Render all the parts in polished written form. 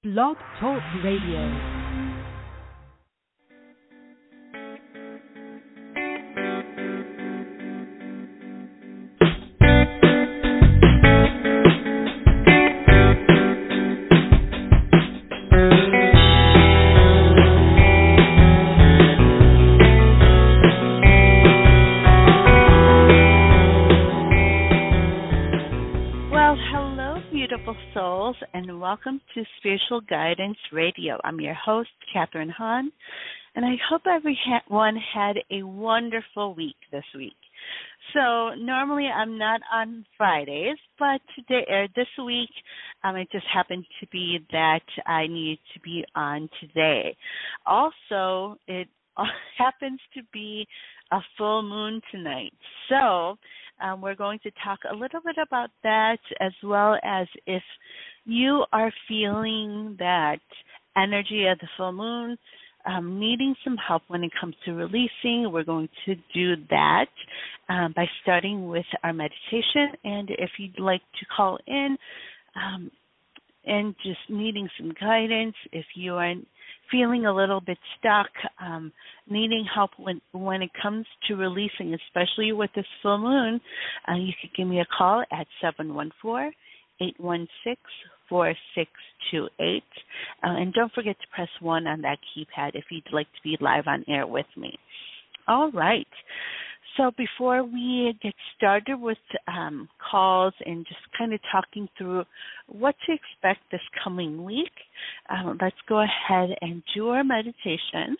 Blog Talk Radio. Souls, and welcome to Spiritual Guidance Radio. I'm your host, Catharine Han, and I hope everyone had a wonderful week this week. So normally I'm not on Fridays, but this week, it just happened to be that I needed to be on today. Also, it happens to be a full moon tonight. So we're going to talk a little bit about that, as well as if you are feeling that energy of the full moon, needing some help when it comes to releasing. We're going to do that by starting with our meditation. And if you'd like to call in and just needing some guidance, if you are feeling a little bit stuck, needing help when it comes to releasing, especially with this full moon, you could give me a call at 714-816-4628. And don't forget to press 1 on that keypad if you'd like to be live on air with me. All right. So before we get started with calls and just kind of talking through what to expect this coming week, let's go ahead and do our meditation.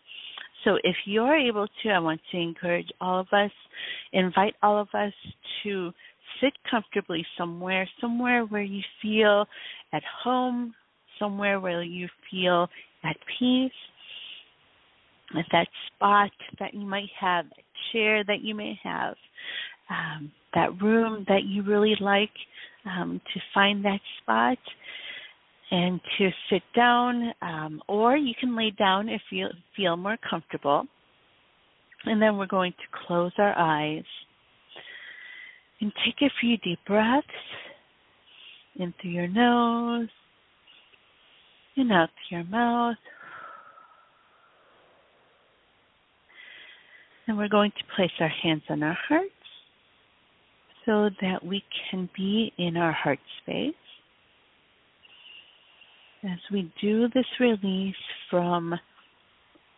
So if you're able to, I want to encourage all of us, invite all of us to sit comfortably somewhere where you feel at home, somewhere where you feel at peace. At that spot that you might have, that chair that you may have, that room that you really like, to find that spot and to sit down, or you can lay down if you feel more comfortable. And then we're going to close our eyes and take a few deep breaths in through your nose and out through your mouth. And we're going to place our hands on our hearts so that we can be in our heart space. As we do this release from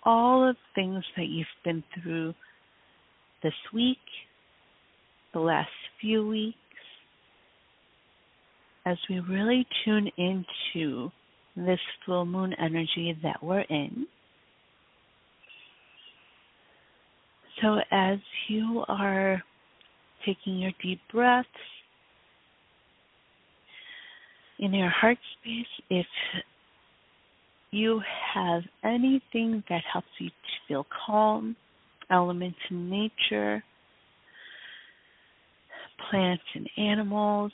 all of the things that you've been through this week, the last few weeks, as we really tune into this full moon energy that we're in. So as you are taking your deep breaths in your heart space, if you have anything that helps you to feel calm, elements in nature, plants and animals,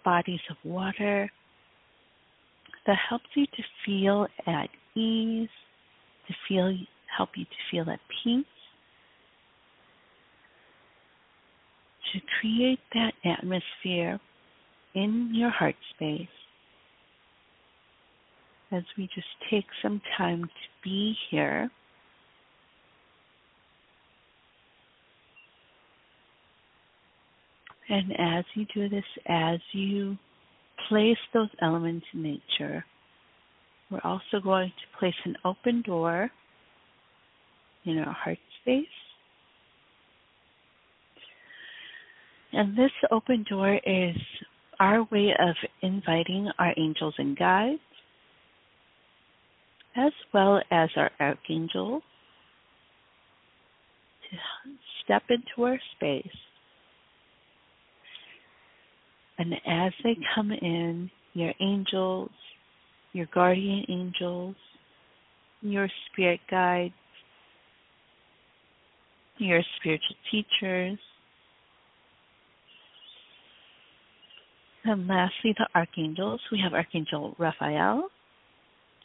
bodies of water, that helps you to feel at ease, help you to feel at peace, to create that atmosphere in your heart space as we just take some time to be here. And as you do this, as you place those elements in nature, we're also going to place an open door in our heart space. And this open door is our way of inviting our angels and guides, as well as our archangels, to step into our space. And as they come in, your angels, your guardian angels, your spirit guides, your spiritual teachers, and lastly, the archangels. We have Archangel Raphael,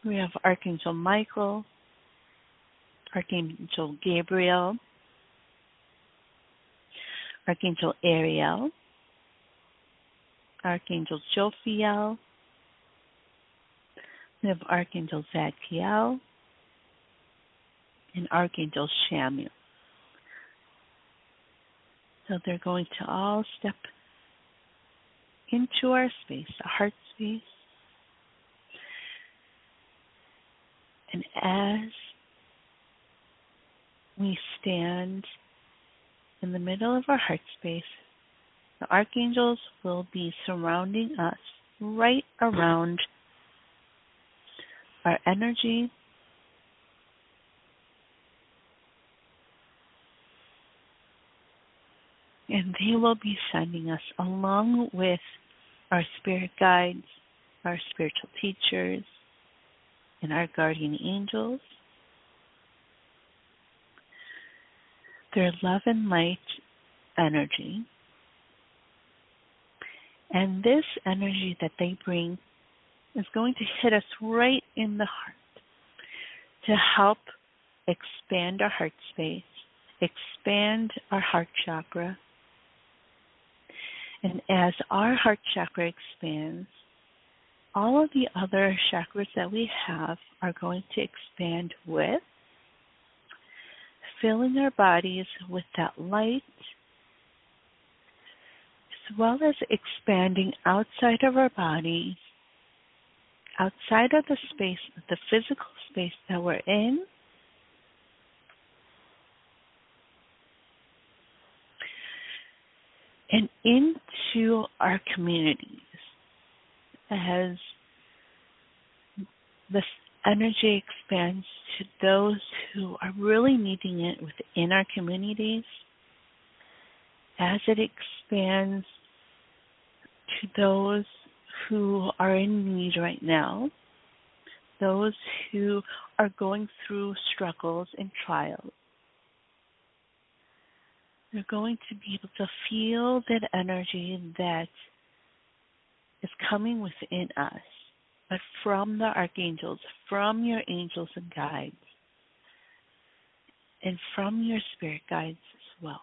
we have Archangel Michael, Archangel Gabriel, Archangel Ariel, Archangel Jophiel, We have Archangel Zadkiel and Archangel Shamuel. So they're going to all step into our space, the heart space. And as we stand in the middle of our heart space, the archangels will be surrounding us right around our energy. And they will be sending us, along with our spirit guides, our spiritual teachers, and our guardian angels, their love and light energy. And this energy that they bring is going to hit us right in the heart to help expand our heart space, expand our heart chakra. And as our heart chakra expands, all of the other chakras that we have are going to expand with, filling our bodies with that light, as well as expanding outside of our bodies, outside of the space, the physical space that we're in, and into our communities. As this energy expands to those who are really needing it within our communities, as it expands to those who are in need right now, those who are going through struggles and trials, they're going to be able to feel that energy that is coming within us, but from the archangels, from your angels and guides, and from your spirit guides as well.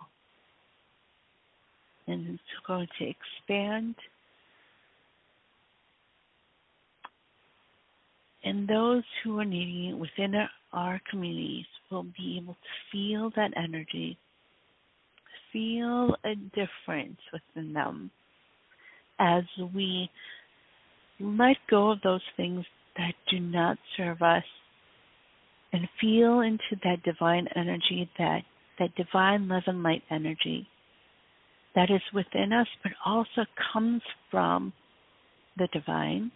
And it's going to expand. And those who are needing it within our communities will be able to feel that energy, feel a difference within them as we let go of those things that do not serve us and feel into that divine energy, that divine love and light energy that is within us, but also comes from the divine.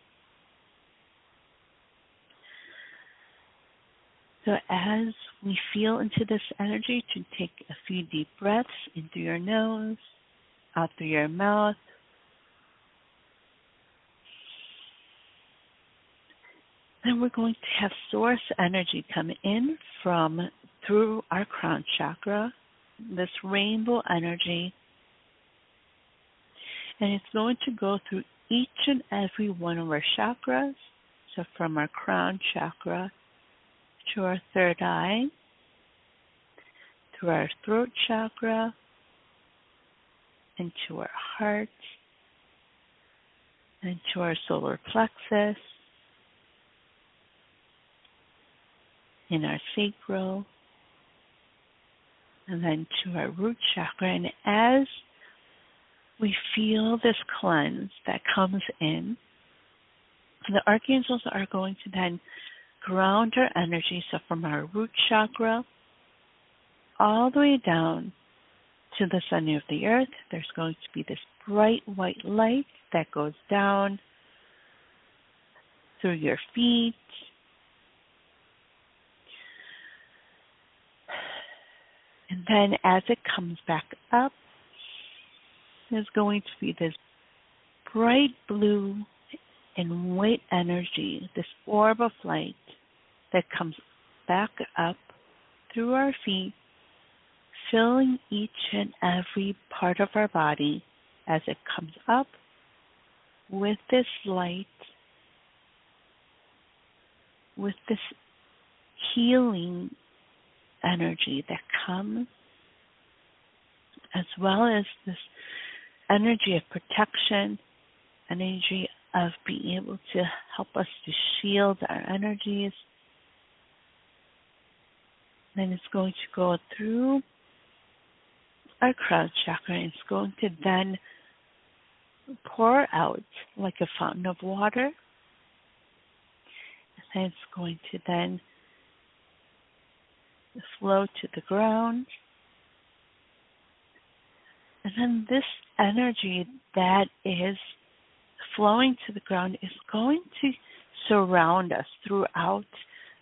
So as we feel into this energy, to take a few deep breaths in through your nose, out through your mouth. Then we're going to have source energy come in from through our crown chakra, this rainbow energy. And it's going to go through each and every one of our chakras. So from our crown chakra to our third eye, through our throat chakra, into our heart, and to our solar plexus, in our sacral, and then to our root chakra. And as we feel this cleanse that comes in, the archangels are going to then ground our energy. So from our root chakra all the way down to the center of the earth, there's going to be this bright white light that goes down through your feet, and then as it comes back up, there's going to be this bright blue and white energy, this orb of light that comes back up through our feet, filling each and every part of our body as it comes up with this light, with this healing energy that comes, as well as this energy of protection, energy of being able to help us to shield our energies. Then it's going to go through our crown chakra, and it's going to then pour out like a fountain of water. And it's going to then flow to the ground. And then this energy that is flowing to the ground is going to surround us throughout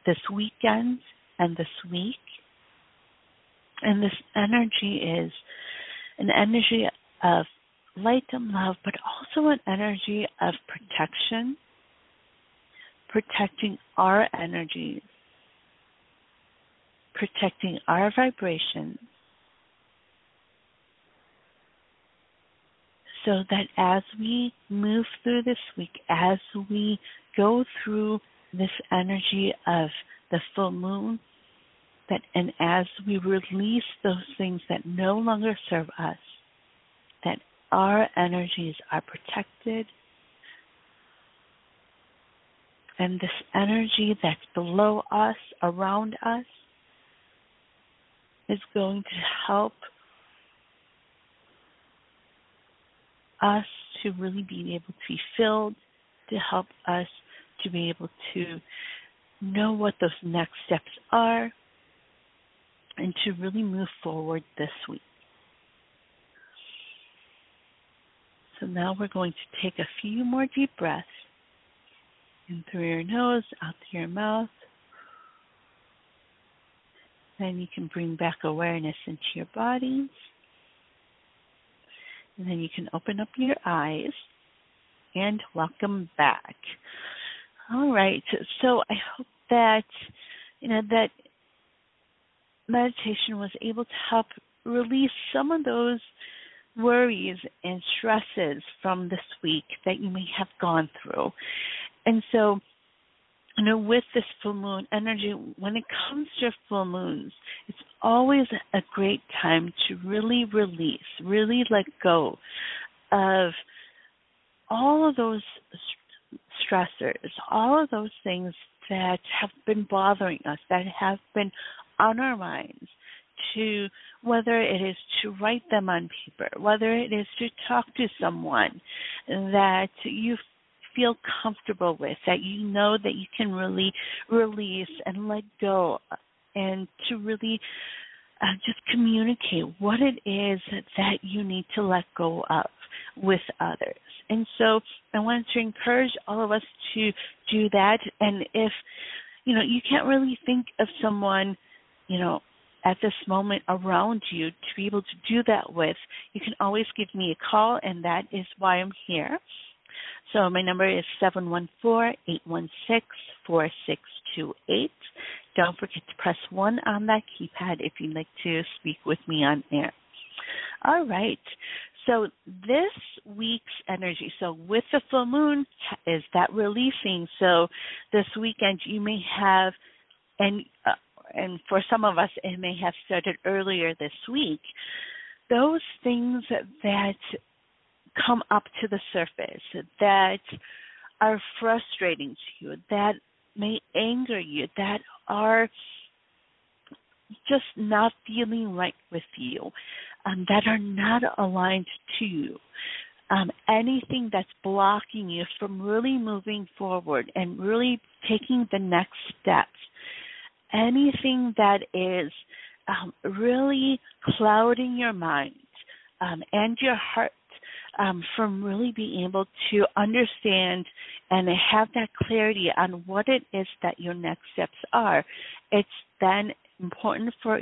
this weekend and this week. And this energy is an energy of light and love, but also an energy of protection, protecting our energies, protecting our vibrations, so that as we move through this week, as we go through this energy of the full moon, and as we release those things that no longer serve us, that our energies are protected, and this energy that's below us, around us, is going to help us to really be able to be filled, to help us to be able to know what those next steps are, and to really move forward this week. So now we're going to take a few more deep breaths in through your nose, out through your mouth. Then you can bring back awareness into your body. And then you can open up your eyes and welcome back. All right. So I hope that, that meditation was able to help release some of those worries and stresses from this week that you may have gone through. And so, with this full moon energy, when it comes to full moons, it's always a great time to really release, really let go of all of those stressors, all of those things that have been bothering us, that have been on our minds, to whether it is to write them on paper, whether it is to talk to someone that you feel comfortable with, that you know that you can really release and let go, and to really just communicate what it is that you need to let go of with others. And so I wanted to encourage all of us to do that. And if, you can't really think of someone, at this moment around you to be able to do that with, you can always give me a call, and that is why I'm here. So my number is 714-816-4628. Don't forget to press 1 on that keypad if you'd like to speak with me on air. All right. So this week's energy, so with the full moon, is that releasing. So this weekend you may have, and for some of us it may have started earlier this week, those things that come up to the surface, that are frustrating to you, that may anger you, that are just not feeling right with you, that are not aligned to you. Anything that's blocking you from really moving forward and really taking the next steps. Anything that is really clouding your mind and your heart from really being able to understand and have that clarity on what it is that your next steps are. It's then important for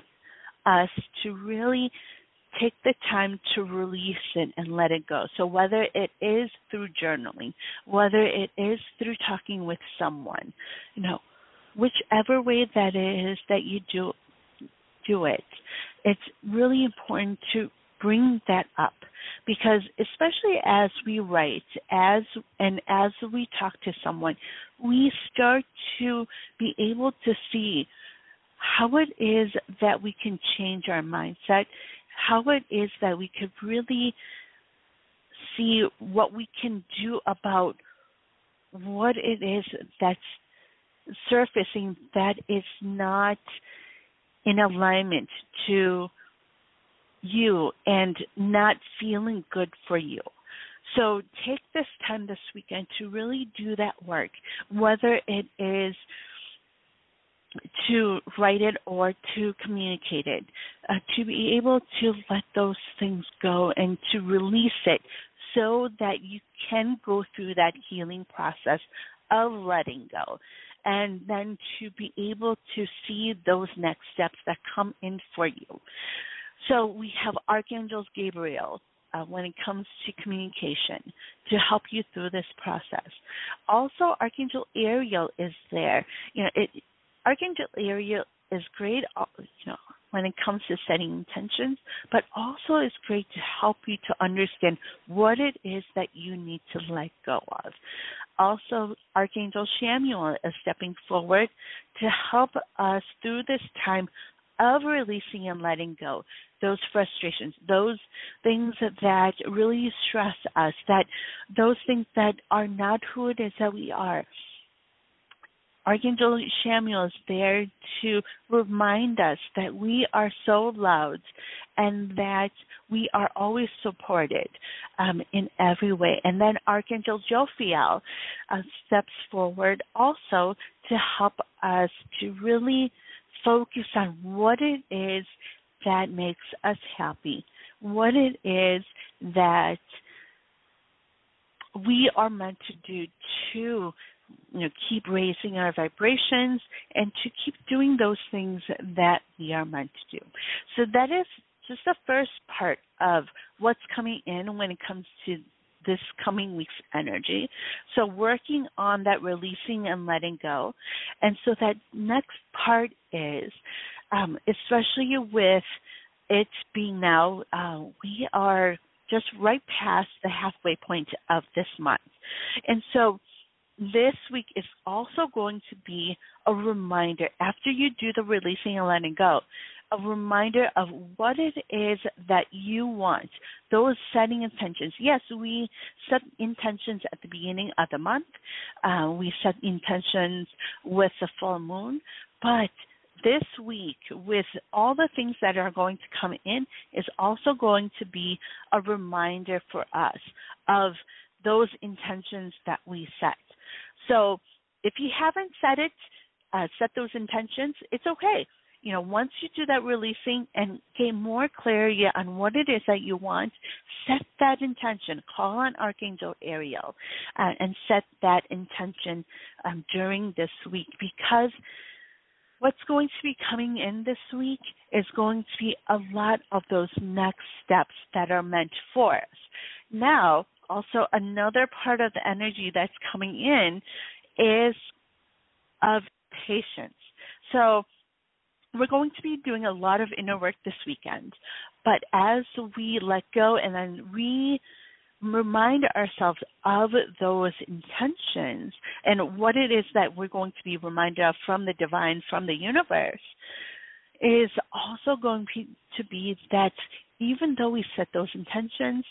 us to really take the time to release it and let it go. So whether it is through journaling, whether it is through talking with someone, whichever way that is that you do it, it's really important to bring that up, because especially as we write, as we talk to someone, we start to be able to see how it is that we can change our mindset, how it is that we could really see what we can do about what it is that's surfacing that is not in alignment to you and not feeling good for you. So take this time this weekend to really do that work, whether it is to write it or to communicate it, to be able to let those things go and to release it so that you can go through that healing process of letting go, and then to be able to see those next steps that come in for you. So we have Archangel Gabriel when it comes to communication to help you through this process. Also, Archangel Ariel is there. Archangel Ariel is great, when it comes to setting intentions, but also is great to help you to understand what it is that you need to let go of. Also, Archangel Chamuel is stepping forward to help us through this time of releasing and letting go, those frustrations, those things that really stress us, that those things that are not who it is that we are. Archangel Chamuel is there to remind us that we are so loved and that we are always supported in every way. And then Archangel Jophiel steps forward also to help us to really focus on what it is that makes us happy, what it is that we are meant to do to keep raising our vibrations and to keep doing those things that we are meant to do. So that is just the first part of what's coming in when it comes to this coming week's energy. So working on that releasing and letting go. And so that next part is, especially with it being now, we are just right past the halfway point of this month. And so this week is also going to be a reminder, after you do the releasing and letting go, a reminder of what it is that you want, those setting intentions. Yes, we set intentions at the beginning of the month. We set intentions with the full moon. But this week, with all the things that are going to come in, is also going to be a reminder for us of those intentions that we set. So if you haven't set those intentions, it's okay. Once you do that releasing and gain more clarity on what it is that you want, set that intention. Call on Archangel Ariel and set that intention during this week, because what's going to be coming in this week is going to be a lot of those next steps that are meant for us. Now, also another part of the energy that's coming in is of patience. So we're going to be doing a lot of inner work this weekend, but as we let go and then remind ourselves of those intentions and what it is that we're going to be reminded of from the divine, from the universe, is also going to be that even though we set those intentions,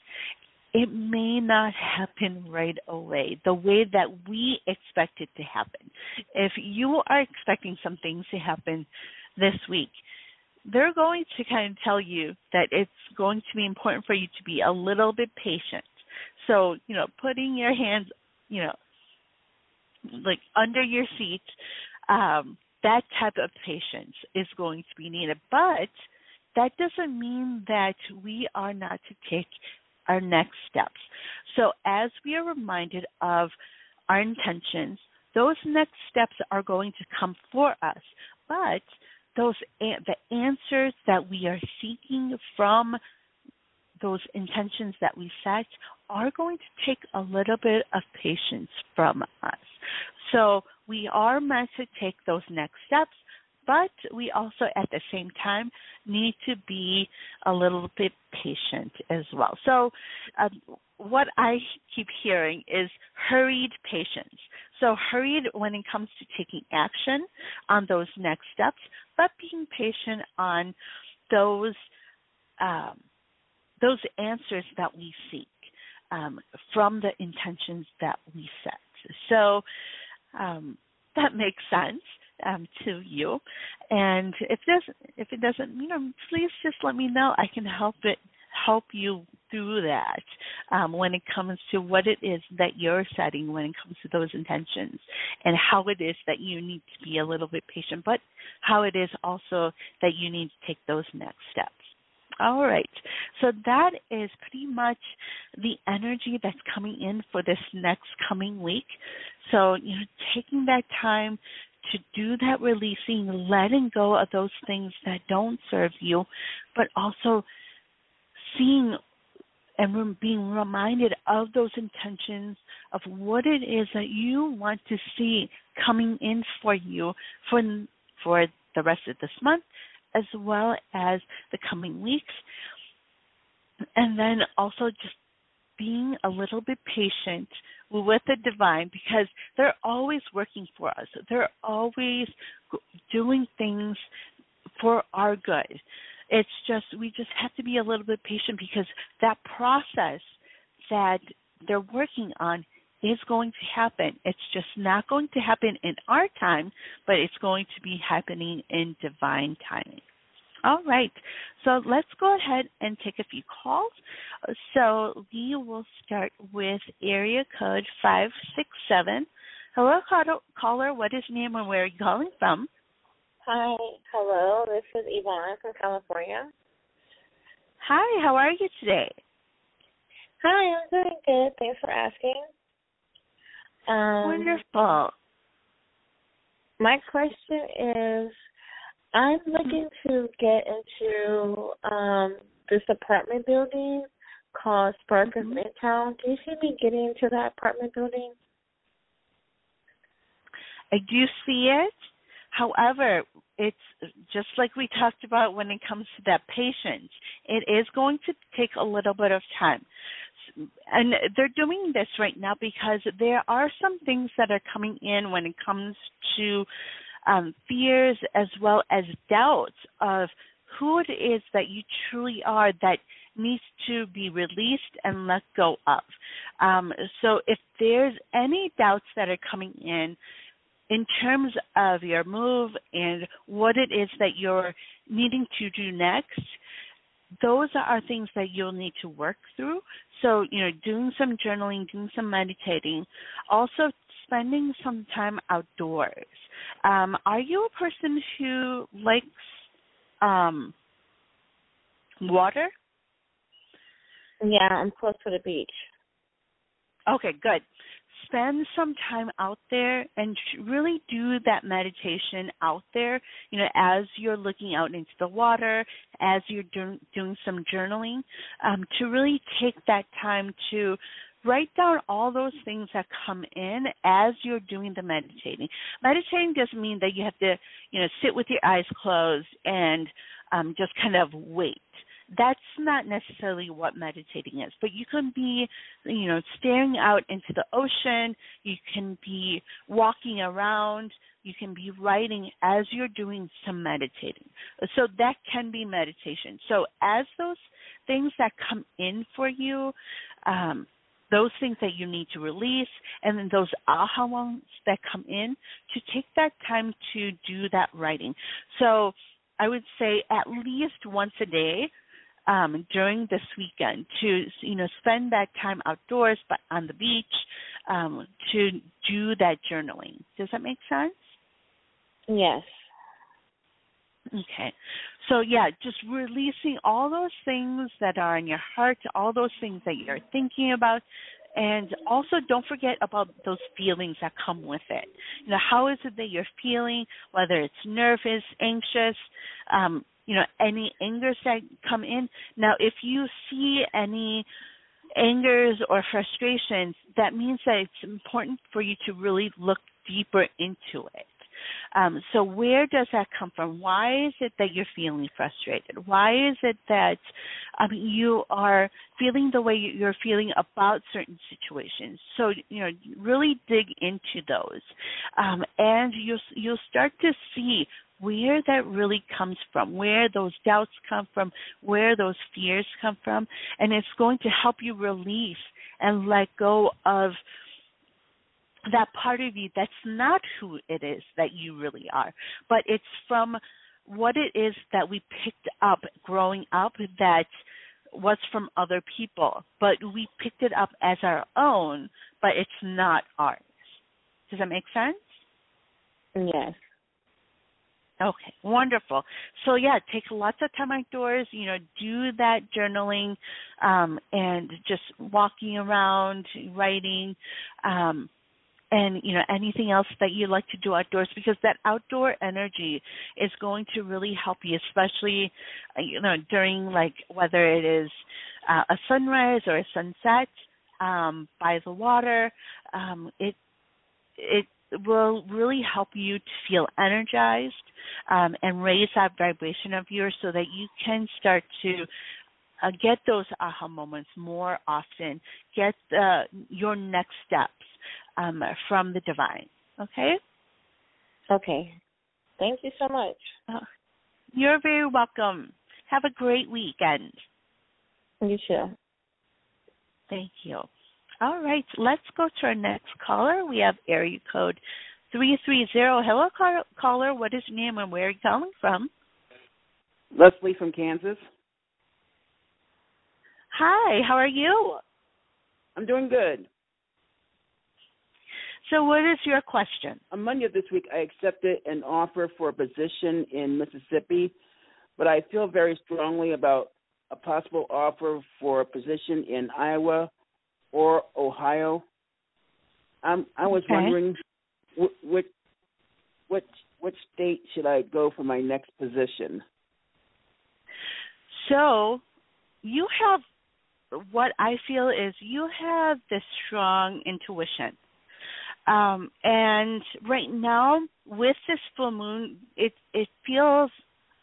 it may not happen right away, the way that we expect it to happen. If you are expecting some things to happen this week, they're going to kind of tell you that it's going to be important for you to be a little bit patient. So, putting your hands, like under your seat, that type of patience is going to be needed. But that doesn't mean that we are not to take our next steps. So as we are reminded of our intentions, those next steps are going to come for us. But the answers that we are seeking from those intentions that we set are going to take a little bit of patience from us. So we are meant to take those next steps, but we also at the same time need to be a little bit patient as well. So what I keep hearing is hurried patience. So hurried when it comes to taking action on those next steps, but being patient on those answers that we seek from the intentions that we set. So that makes sense to you. And if it doesn't, please just let me know. I can help you through that when it comes to what it is that you're setting when it comes to those intentions, and how it is that you need to be a little bit patient, but how it is also that you need to take those next steps. All right. So that is pretty much the energy that's coming in for this next coming week. So, taking that time to do that releasing, letting go of those things that don't serve you, but also seeing and being reminded of those intentions of what it is that you want to see coming in for you for the rest of this month, as well as the coming weeks. And then also just being a little bit patient with the divine, because they're always working for us. They're always doing things for our good. It's just, we just have to be a little bit patient, because that process that they're working on is going to happen. It's just not going to happen in our time, but it's going to be happening in divine timing. All right, so let's go ahead and take a few calls. So we will start with area code 567. Hello, caller. What is your name and where are you calling from? Hi, hello. This is Yvonne from California. Hi, how are you today? Hi, I'm doing good. Thanks for asking. Wonderful. My question is, I'm looking to get into this apartment building called Spark of Midtown. Do you see me getting into that apartment building? I do see it. However, it's just like we talked about when it comes to that patience. It is going to take a little bit of time. And they're doing this right now because there are some things that are coming in when it comes to fears as well as doubts of who it is that you truly are that needs to be released and let go of. So if there's any doubts that are coming in terms of your move and what it is that you're needing to do next, those are things that you'll need to work through. So, doing some journaling, doing some meditating, also spending some time outdoors. Are you a person who likes water? Yeah, I'm close to the beach. Okay, good. Spend some time out there and really do that meditation out there, as you're looking out into the water, as you're doing some journaling, to really take that time to write down all those things that come in as you're doing the meditating. Meditating doesn't mean that you have to, sit with your eyes closed and just kind of wait. That's not necessarily what meditating is, but you can be, staring out into the ocean, you can be walking around, you can be writing as you're doing some meditating. So that can be meditation. So as those things that come in for you, those things that you need to release, and then those aha moments that come in, to take that time to do that writing. So I would say at least once a day, during this weekend, to spend that time outdoors, but on the beach, to do that journaling. Does that make sense? Yes. Okay. So just releasing all those things that are in your heart, all those things that you're thinking about, and also don't forget about those feelings that come with it. How is it that you're feeling, whether it's nervous, anxious, any angers that come in. Now, if you see any angers or frustrations, that means that it's important for you to really look deeper into it. So where does that come from? Why is it that you're feeling frustrated? Why is it that you are feeling the way you're feeling about certain situations? So, really dig into those. And you'll start to see where that really comes from, where those doubts come from, where those fears come from. And it's going to help you release and let go of that part of you that's not who it is that you really are, but it's from what it is that we picked up growing up that was from other people, but we picked it up as our own, but it's not ours. Does that make sense? Yes. Okay, wonderful. So yeah, take lots of time outdoors, do that journaling, and just walking around, writing, and anything else that you like to do outdoors, because that outdoor energy is going to really help you, especially during, like, whether it is a sunrise or a sunset by the water. It will really help you to feel energized and raise that vibration of yours so that you can start to get those aha moments more often, get your next steps from the divine. Okay? Okay. Thank you so much. You're very welcome. Have a great weekend. You too. Thank you. All right, let's go to our next caller. We have area code 330. Hello, caller. What is your name and where are you calling from? Leslie from Kansas. Hi, how are you? I'm doing good. So what is your question? On Monday of this week, I accepted an offer for a position in Mississippi, but I feel very strongly about a possible offer for a position in Iowa or Ohio. I was wondering which state should I go for my next position? So you have, what I feel is you have this strong intuition. And right now, with this full moon, it feels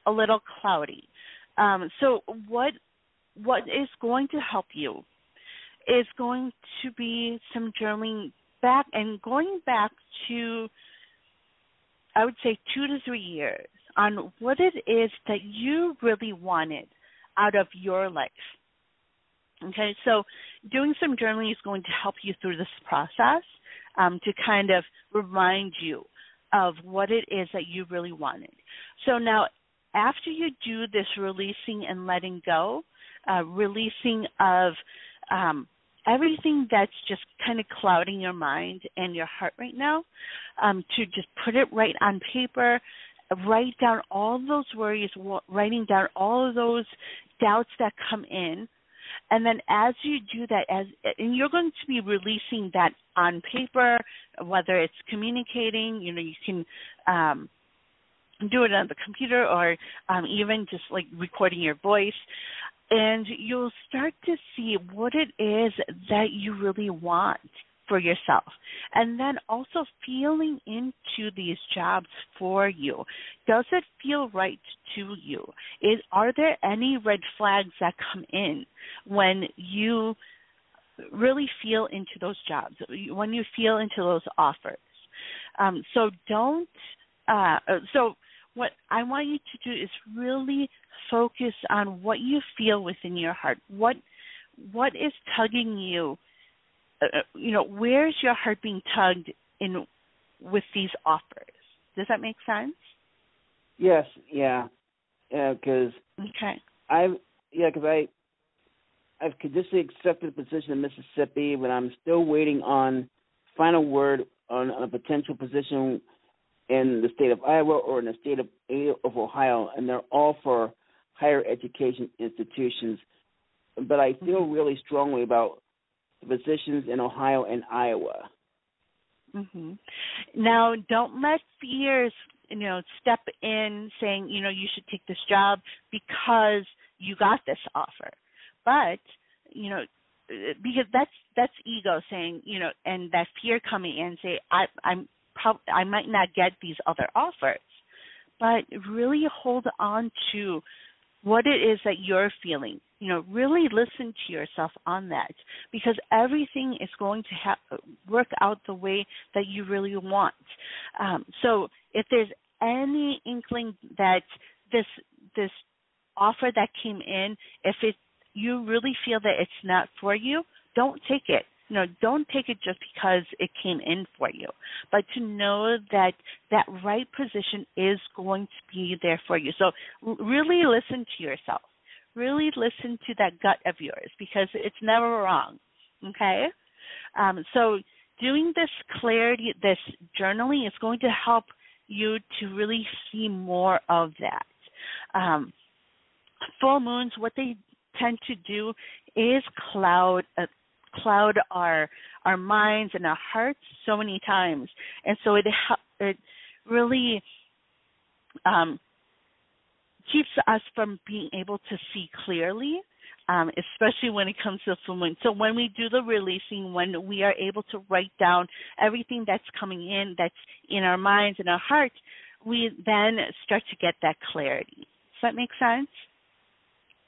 a little cloudy. So what is going to help you is going to be some journaling back and going back to, I would say, 2 to 3 years on what it is that you really wanted out of your life. Okay, so doing some journaling is going to help you through this process to kind of remind you of what it is that you really wanted. So now, after you do this releasing and letting go, releasing of everything that's just kind of clouding your mind and your heart right now, to just put it right on paper, write down all those worries, writing down all of those doubts that come in. And then as you do that, and you're going to be releasing that on paper, whether it's communicating, you can do it on the computer or even just like recording your voice. And you'll start to see what it is that you really want for yourself. And then also feeling into these jobs for you. Does it feel right to you? Are there any red flags that come in when you really feel into those jobs, when you feel into those offers? So what I want you to do is really focus on what you feel within your heart. What is tugging you? Where's your heart being tugged in with these offers? Does that make sense? Yes, because I've conditionally accepted a position in Mississippi, but I'm still waiting on final word on a potential position in the state of Iowa or in the state of Ohio, and they're all for higher education institutions. But I feel really strongly about the positions in Ohio and Iowa. Mm-hmm. Now, don't let fears, step in saying, you should take this job because you got this offer. But, because that's ego saying, and that fear coming in, say, I might not get these other offers. But really hold on to what it is that you're feeling. Really listen to yourself on that, because everything is going to work out the way that you really want. So if there's any inkling that this offer that came in, if you really feel that it's not for you, don't take it. don't take it just because it came in for you, but to know that that right position is going to be there for you. So really listen to yourself. Really listen to that gut of yours, because it's never wrong, okay? So doing this clarity, this journaling is going to help you to really see more of that. Full moons, what they tend to do is cloud our minds and our hearts so many times, and so it really keeps us from being able to see clearly, especially when it comes to the full moon. So when we do the releasing, when we are able to write down everything that's coming in, that's in our minds and our hearts, we then start to get that clarity. Does that make sense?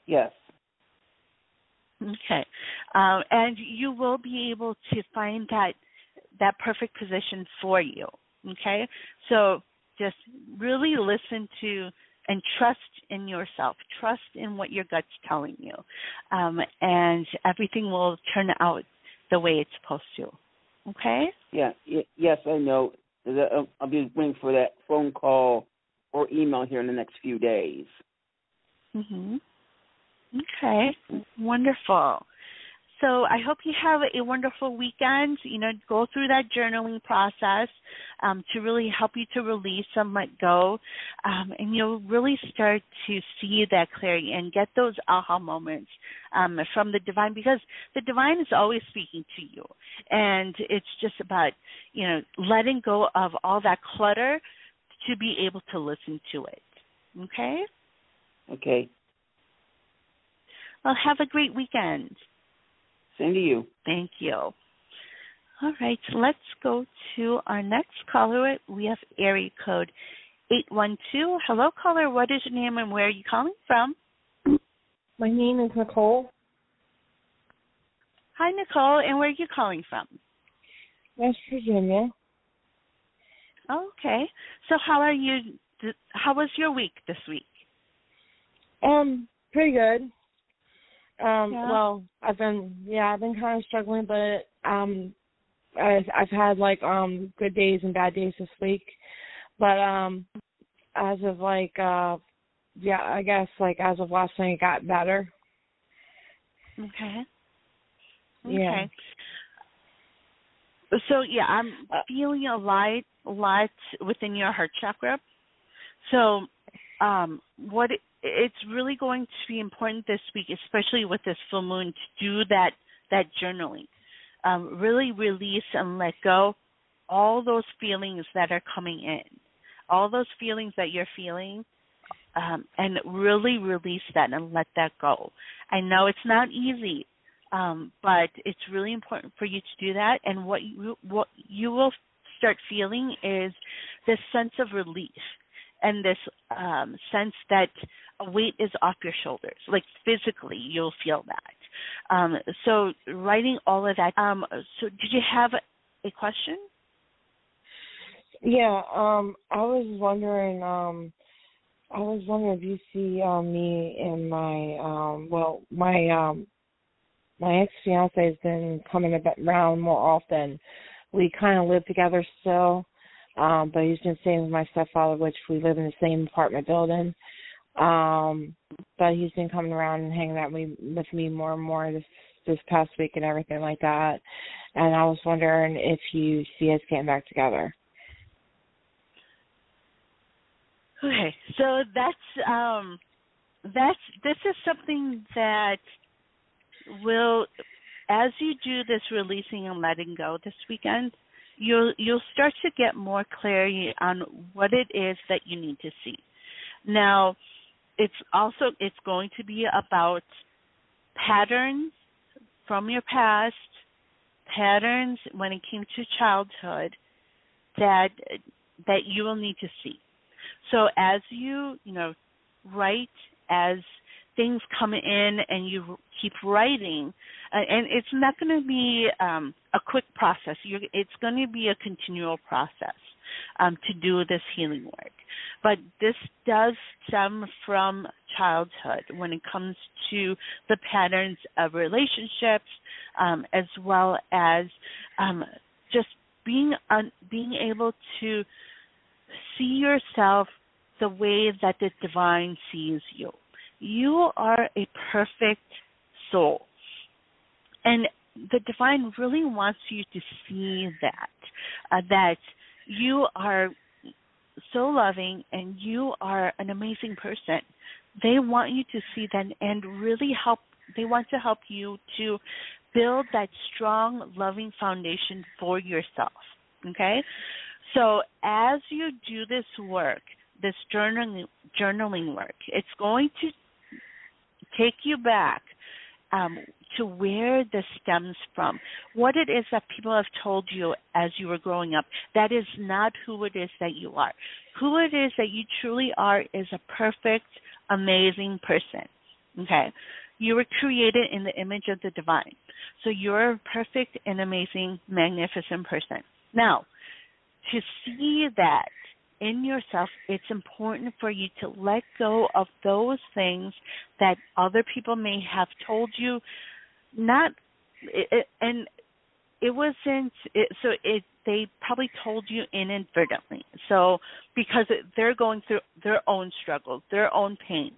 Yes. Okay. And you will be able to find that perfect position for you. Okay? So just really listen to and trust in yourself. Trust in what your gut's telling you. And everything will turn out the way it's supposed to. Okay? Yeah. Yes, I know. I'll be waiting for that phone call or email here in the next few days. Mm-hmm. Okay, wonderful. So I hope you have a wonderful weekend. Go through that journaling process to really help you to release and let go. And you'll really start to see that clarity and get those aha moments from the divine, because the divine is always speaking to you. And it's just about, letting go of all that clutter to be able to listen to it. Okay? Okay. Well, have a great weekend. Same to you. Thank you. All right, let's go to our next caller. We have area code 812. Hello, caller. What is your name and where are you calling from? My name is Nicole. Hi, Nicole. And where are you calling from? West Virginia. Okay. So how are you? How was your week this week? Pretty good. Yeah. Well, I've been kind of struggling, but I've had good days and bad days this week. But as of I guess as of last night, it got better. Okay. Yeah. So yeah, I'm feeling a lot within your heart chakra. So it's really going to be important this week, especially with this full moon, to do that journaling. Really release and let go all those feelings that are coming in, all those feelings that you're feeling, and really release that and let that go. I know it's not easy, but it's really important for you to do that. And what you will start feeling is this sense of relief and this sense that a weight is off your shoulders. Like physically, you'll feel that. So writing all of that. So did you have a question? Yeah. I was wondering if you see me and my ex-fiance has been coming around more often. We kind of live together still, but he's been staying with my stepfather, which we live in the same apartment building. But he's been coming around and hanging out with me more and more this past week and everything like that. And I was wondering if you see us getting back together. Okay, so this is something that will, as you do this releasing and letting go this weekend, you'll start to get more clarity on what it is that you need to see. Now, it's going to be about patterns from your past, patterns when it came to childhood that you will need to see. So as you write, as things come in and you keep writing, and it's not going to be a quick process. It's going to be a continual process to do this healing work. But this does stem from childhood when it comes to the patterns of relationships, as well as just being able to see yourself the way that the divine sees you. You are a perfect soul. And the divine really wants you to see that you are so loving and you are an amazing person. They want you to see that and really they want to help you to build that strong, loving foundation for yourself, okay? So as you do this work, this journaling work, it's going to take you back to where this stems from, what it is that people have told you as you were growing up. That is not who it is that you are. Who it is that you truly are is a perfect, amazing person, okay? You were created in the image of the divine. So you're a perfect and amazing, magnificent person. Now, to see that in yourself, it's important for you to let go of those things that other people may have told you. They probably told you inadvertently. So because they're going through their own struggles, their own pains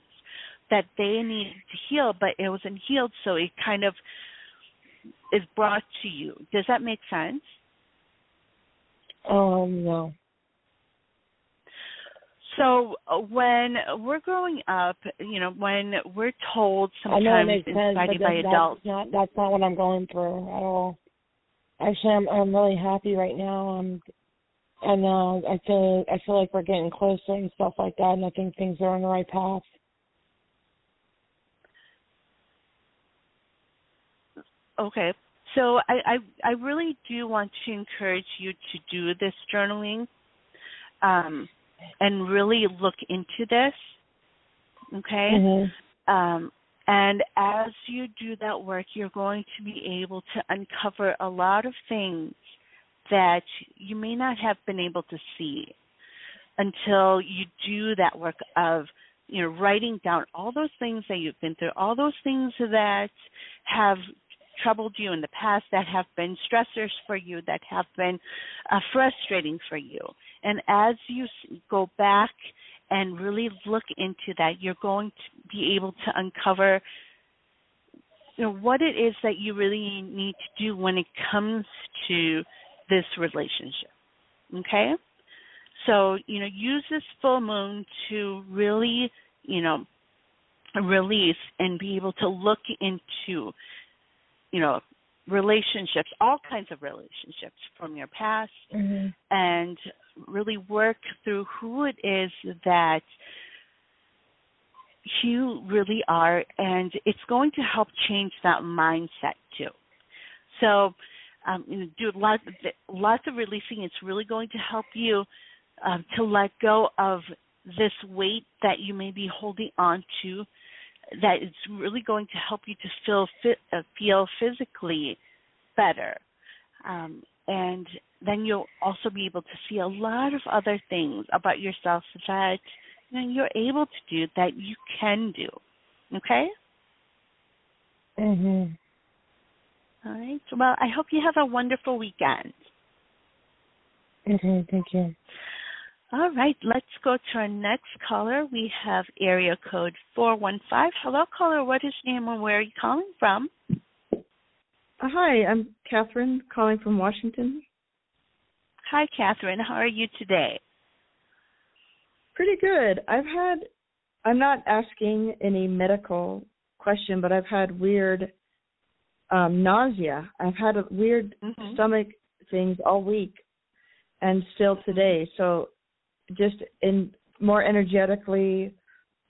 that they needed to heal, but it wasn't healed, so it kind of is brought to you. Does that make sense? No. So when we're growing up, when we're told sometimes society by adults. That's not what I'm going through at all. Actually, I'm really happy right now. I feel like we're getting closer and stuff like that, and I think things are on the right path. Okay. So I really do want to encourage you to do this journaling. And really look into this, okay? Mm-hmm. And as you do that work, you're going to be able to uncover a lot of things that you may not have been able to see until you do that work of, writing down all those things that you've been through, all those things that have troubled you in the past, that have been stressors for you, that have been frustrating for you. And as you go back and really look into that, you're going to be able to uncover what it is that you really need to do when it comes to this relationship, okay? So, use this full moon to really, release and be able to look into relationships, all kinds of relationships from your past, mm-hmm. and really work through who it is that you really are, and it's going to help change that mindset too. So do lots of releasing. It's really going to help you to let go of this weight that you may be holding on to, that is really going to help you to feel physically better. And then you'll also be able to see a lot of other things about yourself that you're able to do, that you can do. Okay? Mhm. All right. Well, I hope you have a wonderful weekend. Okay, thank you. All right, let's go to our next caller. We have area code 415. Hello, caller. What is your name and where are you calling from? Hi, I'm Catherine, calling from Washington. Hi, Catherine. How are you today? Pretty good. I'm not asking any medical question, but I've had weird nausea. I've had a weird stomach things all week and still today. So just in more energetically,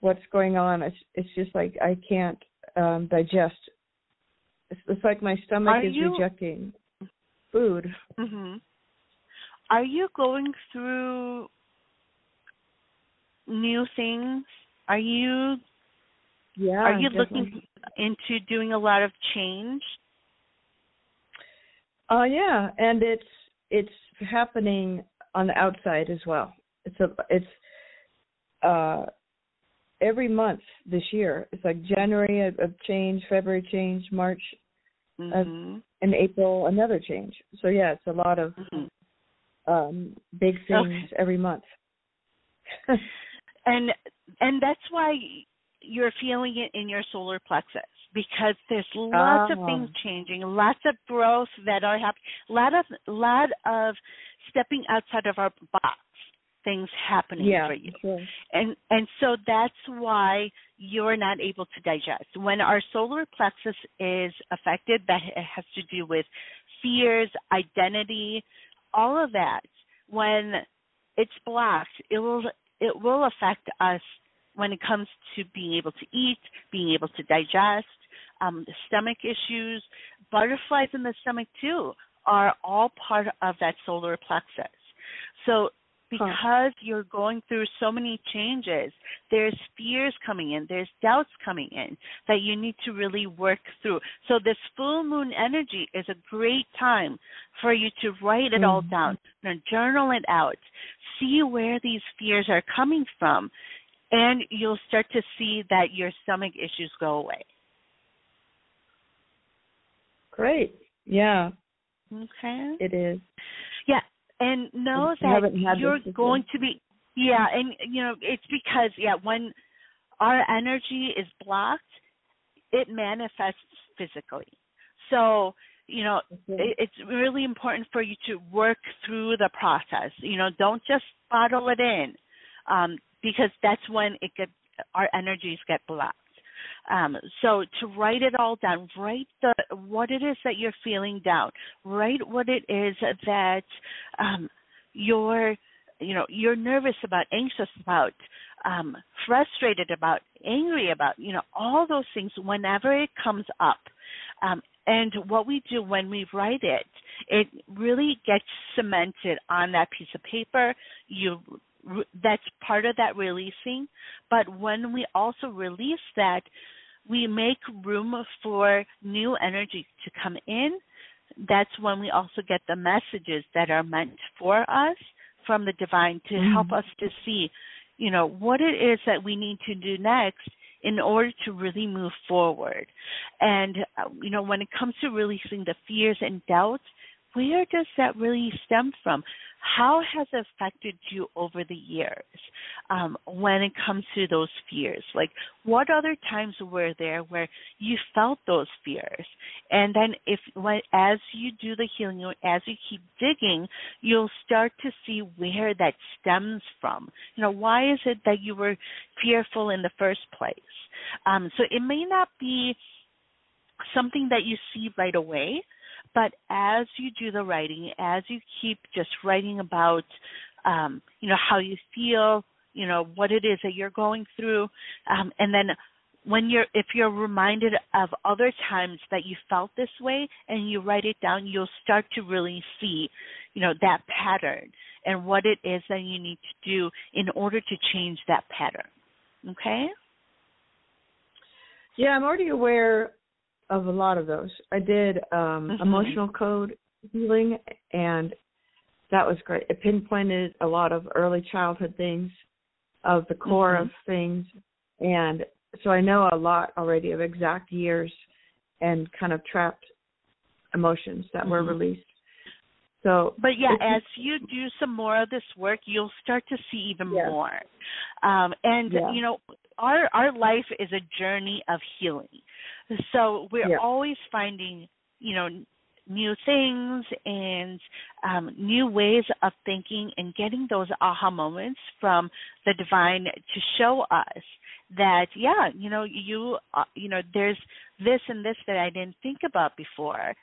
what's going on, it's just like I can't digest. It's like my stomach is rejecting food. Mm-hmm. Are you going through new things? Are you looking into doing a lot of change? Yeah, and it's happening on the outside as well. It's every month this year. It's like January of change, February change, March in April another change. So yeah, it's a lot of big things every month. and that's why you're feeling it in your solar plexus, because there's lots of things changing, lots of growth that are happening, lot of stepping outside of our box, things happening for you. Sure. And so that's why you're not able to digest. When our solar plexus is affected, that has to do with fears, identity, all of that. When it's blocked, it will affect us when it comes to being able to eat, being able to digest, the stomach issues. Butterflies in the stomach too are all part of that solar plexus. So because you're going through so many changes, there's fears coming in, there's doubts coming in that you need to really work through. So this full moon energy is a great time for you to write it all down, journal it out, see where these fears are coming from, and you'll start to see that your stomach issues go away. Great. Yeah. Okay. It is. Yeah. And know that you're going to be, and, it's because, when our energy is blocked, it manifests physically. So, it's really important for you to work through the process. Don't just bottle it in, because that's when our energies get blocked. So to write it all down, write what it is that you're feeling down, write what it is that you're nervous about, anxious about, frustrated about, angry about, all those things whenever it comes up. And what we do when we write it, it really gets cemented on that piece of paper. That's part of that releasing. But when we also release that, we make room for new energy to come in. That's when we also get the messages that are meant for us from the divine to help us to see, what it is that we need to do next in order to really move forward. And, when it comes to releasing the fears and doubts, where does that really stem from? How has it affected you over the years when it comes to those fears? Like, what other times were there where you felt those fears? And then as you do the healing, as you keep digging, you'll start to see where that stems from. Why is it that you were fearful in the first place? So it may not be something that you see right away, but as you do the writing, as you keep just writing about, how you feel, what it is that you're going through, and then if you're reminded of other times that you felt this way and you write it down, you'll start to really see, that pattern and what it is that you need to do in order to change that pattern. Okay? Yeah, I'm already aware of a lot of those. I did emotional code healing, and that was great. It pinpointed a lot of early childhood things, of the core of things, and so I know a lot already of exact years and kind of trapped emotions that were released. So, but as you do some more of this work, you'll start to see even more. Our life is a journey of healing. So we're always finding, new things and new ways of thinking and getting those aha moments from the divine to show us that, there's this and this that I didn't think about before,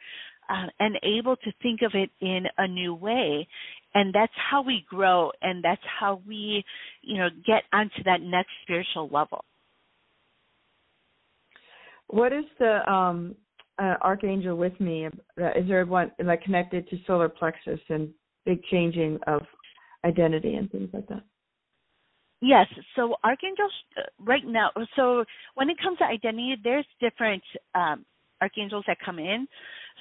and able to think of it in a new way. And that's how we grow, and that's how we, get onto that next spiritual level. What is the archangel with me? Is there one connected to solar plexus and big changing of identity and things like that? Yes. So archangels right now. So when it comes to identity, there's different archangels that come in.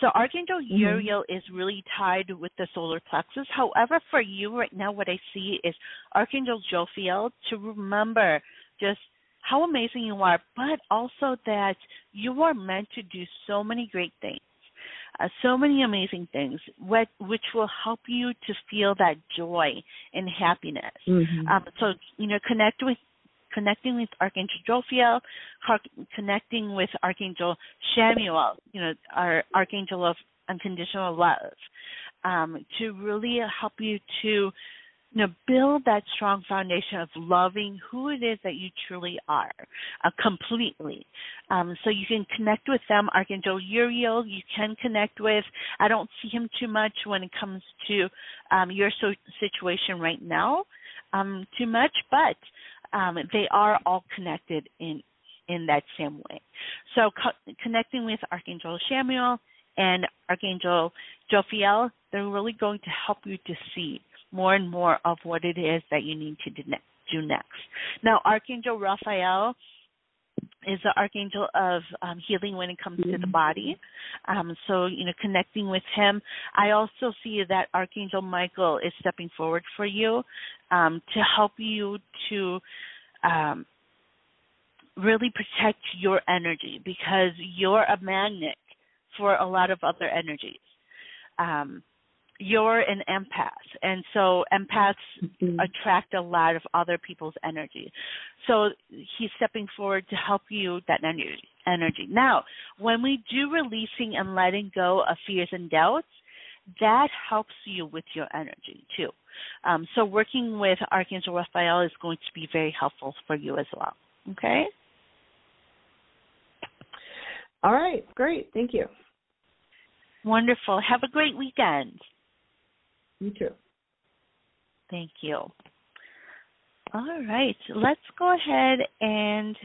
So Archangel Uriel is really tied with the solar plexus. However, for you right now, what I see is Archangel Jophiel, to remember just how amazing you are, but also that you are meant to do so many great things. so many amazing things, which will help you to feel that joy and happiness. So, connecting with Archangel Jophiel, connecting with Archangel Shamuel, our Archangel of Unconditional Love, to really help you to build that strong foundation of loving who it is that you truly are completely. So you can connect with them. Archangel Uriel, you can connect with. I don't see him too much when it comes to your situation right now, too much, but they are all connected in that same way. So connecting with Archangel Shamuel and Archangel Jophiel, they're really going to help you to see more and more of what it is that you need to do next. Now, Archangel Raphael is the archangel of healing when it comes to the body. So, connecting with him. I also see that Archangel Michael is stepping forward for you to help you to really protect your energy, because you're a magnet for a lot of other energies. You're an empath, and so empaths attract a lot of other people's energy. So he's stepping forward to help you that energy. Now, when we do releasing and letting go of fears and doubts, that helps you with your energy too. So working with Archangel Raphael is going to be very helpful for you as well. Okay? All right, great. Thank you. Wonderful. Have a great weekend. You too. Thank you. All right. Let's go ahead and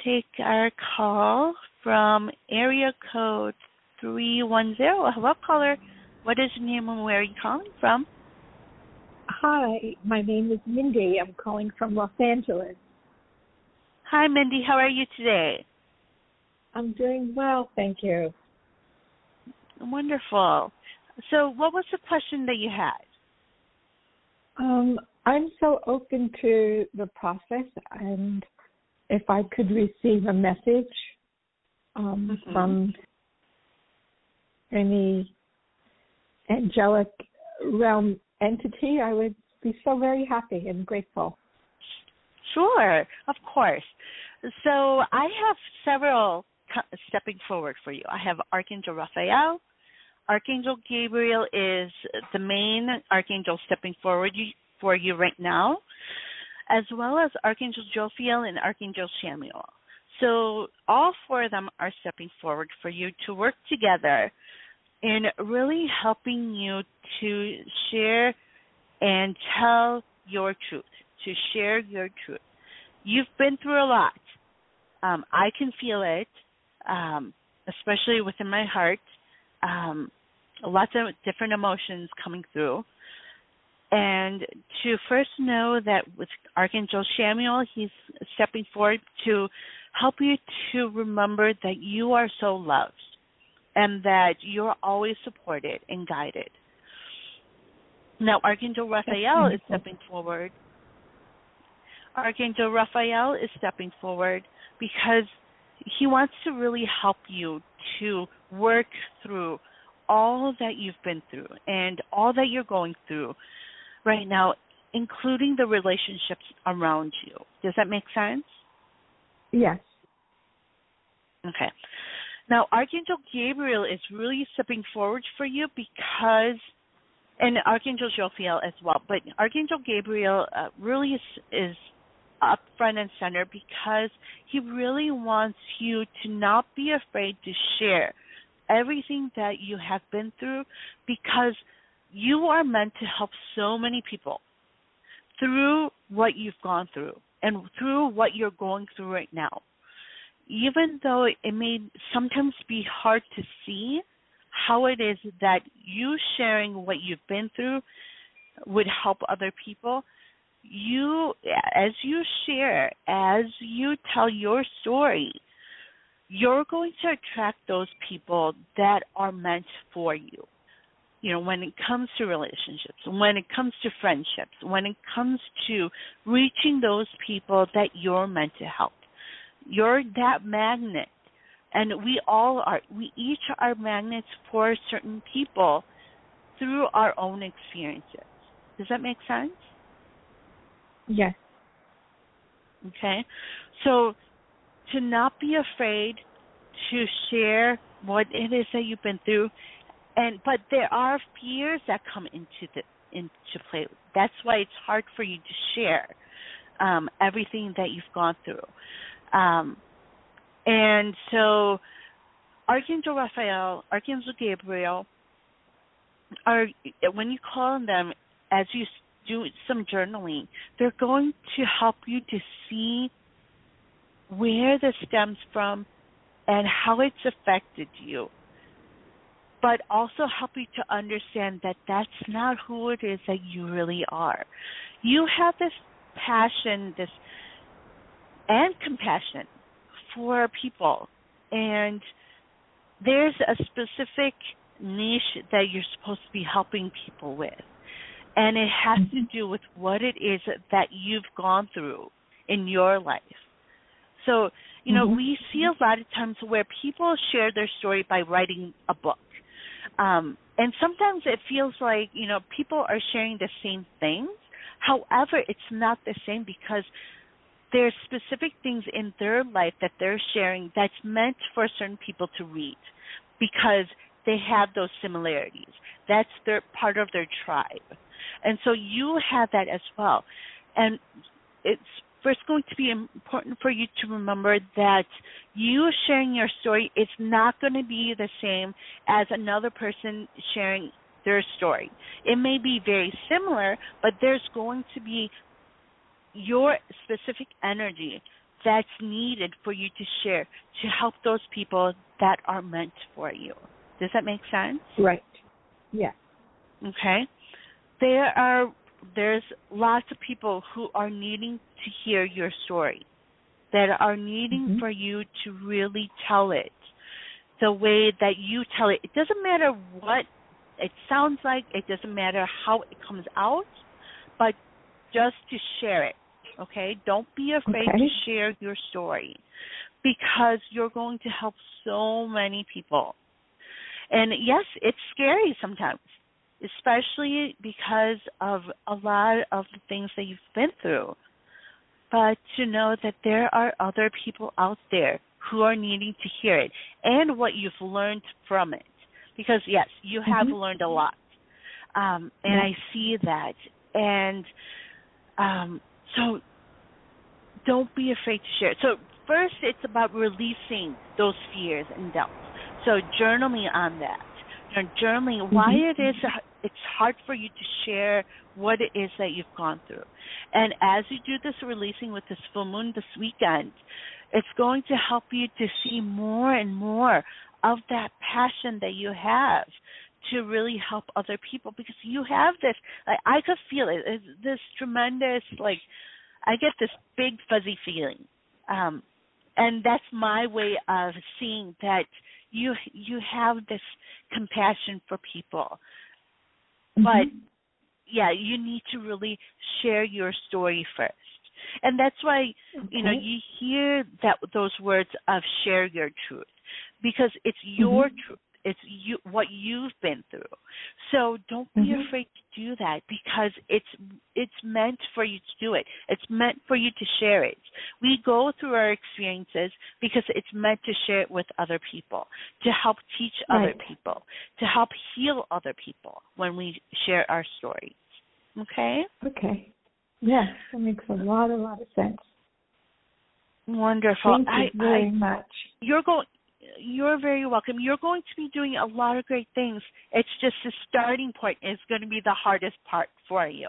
take our call from area code 310. Hello, caller. What is your name and where are you calling from? Hi, my name is Mindy. I'm calling from Los Angeles. Hi, Mindy. How are you today? I'm doing well, thank you. Wonderful. So what was the question that you had? I'm so open to the process, and if I could receive a message from any angelic realm entity, I would be so very happy and grateful. Sure, of course. So I have several stepping forward for you. I have Archangel Raphael. Archangel Gabriel is the main archangel stepping forward for you right now, as well as Archangel Jophiel and Archangel Shamuel. So all four of them are stepping forward for you to work together in really helping you to share and tell your truth, to share your truth. You've been through a lot. I can feel it, especially within my heart. Lots of different emotions coming through. And to first know that with Archangel Shamuel, he's stepping forward to help you to remember that you are so loved and that you're always supported and guided. Now, Archangel Raphael is stepping forward. Archangel Raphael is stepping forward because he wants to really help you to work through all that you've been through and all that you're going through right now, including the relationships around you. Does that make sense? Yes. Okay. Now, Archangel Gabriel is really stepping forward for you because, and Archangel Jophiel as well, but Archangel Gabriel really is up front and center because he really wants you to not be afraid to share everything that you have been through, because you are meant to help so many people through what you've gone through and through what you're going through right now. Even though it may sometimes be hard to see how it is that you sharing what you've been through would help other people, as you share, as you tell your story, you're going to attract those people that are meant for you. You know, when it comes to relationships, when it comes to friendships, when it comes to reaching those people that you're meant to help. You're that magnet And we all are. We each are magnets for certain people through our own experiences. Does that make sense? Yes. Okay. So to not be afraid to share what it is that you've been through, but there are fears that come into play. That's why it's hard for you to share everything that you've gone through. And so Archangel Raphael, Archangel Gabriel, when you call on them, as you do some journaling, they're going to help you to see where this stems from and how it's affected you, but also help you to understand that that's not who it is that you really are. You have this passion, and compassion for people, and there's a specific niche that you're supposed to be helping people with, and it has to do with what it is that you've gone through in your life. So, we see a lot of times where people share their story by writing a book. And sometimes it feels like, people are sharing the same things. However, it's not the same because there's specific things in their life that they're sharing that's meant for certain people to read because they have those similarities. That's their part of their tribe. And so you have that as well. And it's first going to be important for you to remember that you sharing your story is not going to be the same as another person sharing their story. It may be very similar, but there's going to be your specific energy that's needed for you to share to help those people that are meant for you. Does that make sense? Right. Yeah. Okay. There's lots of people who are needing to hear your story, that are needing for you to really tell it the way that you tell it. It doesn't matter what it sounds like. It doesn't matter how it comes out, but just to share it, okay? Don't be afraid to share your story because you're going to help so many people. And yes, it's scary sometimes, especially because of a lot of the things that you've been through. But to know that there are other people out there who are needing to hear it and what you've learned from it. Because, yes, you have learned a lot. And I see that. And so don't be afraid to share it. So first, it's about releasing those fears and doubts. So journaling on that. Journaling why it is it's hard for you to share what it is that you've gone through. And as you do this releasing with this full moon this weekend, it's going to help you to see more and more of that passion that you have to really help other people, because you have this, I could feel it, it's this tremendous, I get this big fuzzy feeling. And that's my way of seeing that you have this compassion for people. But, yeah, you need to really share your story first. And that's why, you hear those words of share your truth, because it's your truth. It's what you've been through. So don't be afraid to do that, because it's meant for you to do it. It's meant for you to share it. We go through our experiences because it's meant to share it with other people, to help teach other people, to help heal other people when we share our stories. Okay? Okay. Yes, that makes a lot of sense. Wonderful. Thank you very much. You're very welcome. You're going to be doing a lot of great things. It's just the starting point is going to be the hardest part for you.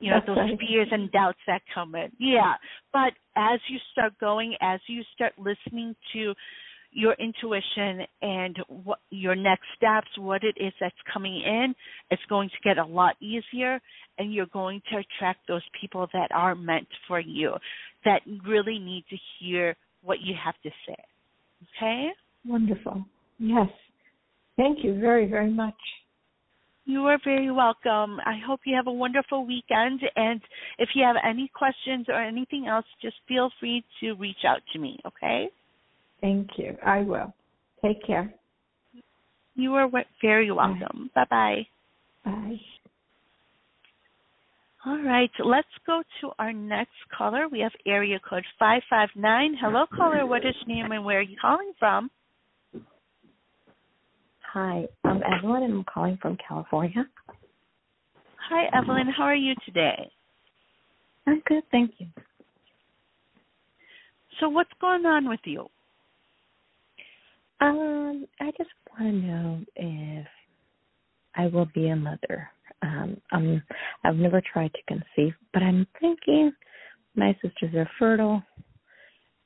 Those fears and doubts that come in. Yeah. But as you start going, as you start listening to your intuition and what your next steps, what it is that's coming in, it's going to get a lot easier, and you're going to attract those people that are meant for you, that really need to hear what you have to say. Okay? Wonderful. Yes. Thank you very, very much. You are very welcome. I hope you have a wonderful weekend. And if you have any questions or anything else, just feel free to reach out to me, okay? Thank you. I will. Take care. You are very welcome. Bye-bye. Bye. All right, let's go to our next caller. We have area code 559. Hello, caller. What is your name and where are you calling from? Hi, I'm Evelyn, and I'm calling from California. Hi, Evelyn. How are you today? I'm good, thank you. So what's going on with you? I just want to know if I will be a mother. I've never tried to conceive, but I'm thinking my sisters are fertile.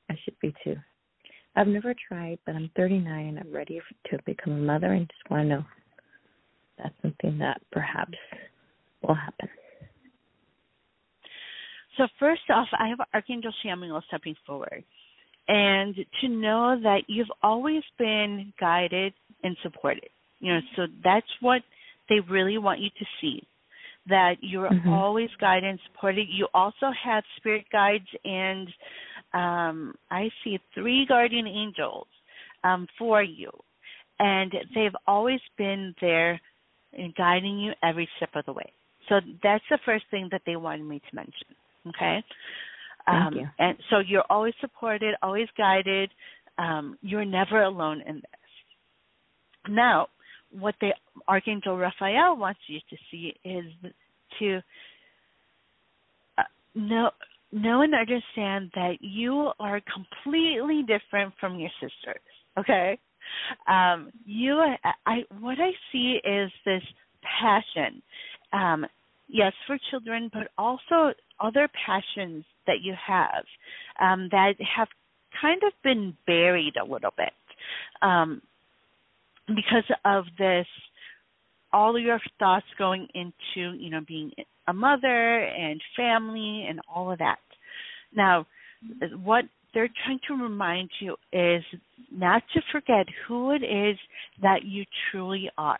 I should be too. I've never tried, but I'm 39 and I'm ready to become a mother, and just want to know if that's something that perhaps will happen. So first off, I have Archangel Samuel stepping forward. And to know that you've always been guided and supported. So that's what they really want you to see, that you're always guided and supported. You also have spirit guides and I see 3 guardian angels for you. And they've always been there guiding you every step of the way. So that's the first thing that they wanted me to mention, okay? Thank you. And so you're always supported, always guided. You're never alone in this. Now, what the Archangel Raphael wants you to see is to know and understand that you are completely different from your sisters. Okay, what I see is this passion. Yes, for children, but also other passions that you have that have kind of been buried a little bit because of this, all of your thoughts going into, being a mother and family and all of that. Now, what they're trying to remind you is not to forget who it is that you truly are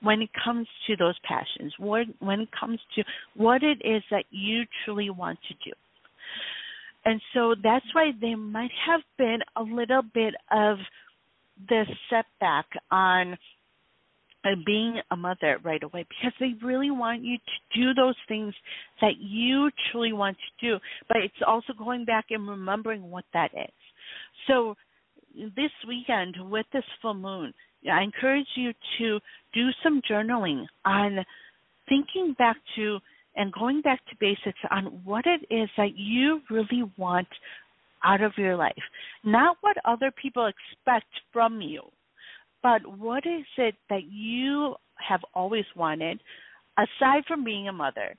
when it comes to those passions, when it comes to what it is that you truly want to do. And so that's why there might have been a little bit of this setback on being a mother right away, because they really want you to do those things that you truly want to do, but it's also going back and remembering what that is. So this weekend with this full moon, I encourage you to do some journaling on thinking back to and going back to basics on what it is that you really want out of your life. Not what other people expect from you, but what is it that you have always wanted, aside from being a mother,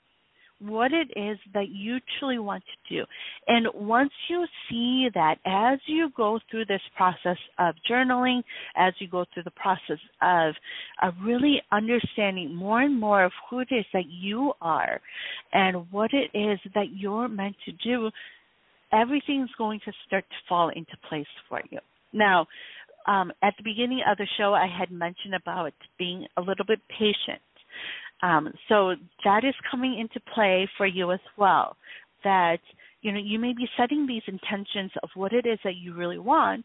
what it is that you truly want to do. And once you see that, as you go through this process of journaling, as you go through the process of really understanding more and more of who it is that you are and what it is that you're meant to do, everything's going to start to fall into place for you. Now, at the beginning of the show, I had mentioned about being a little bit patient. So that is coming into play for you as well, that, you may be setting these intentions of what it is that you really want,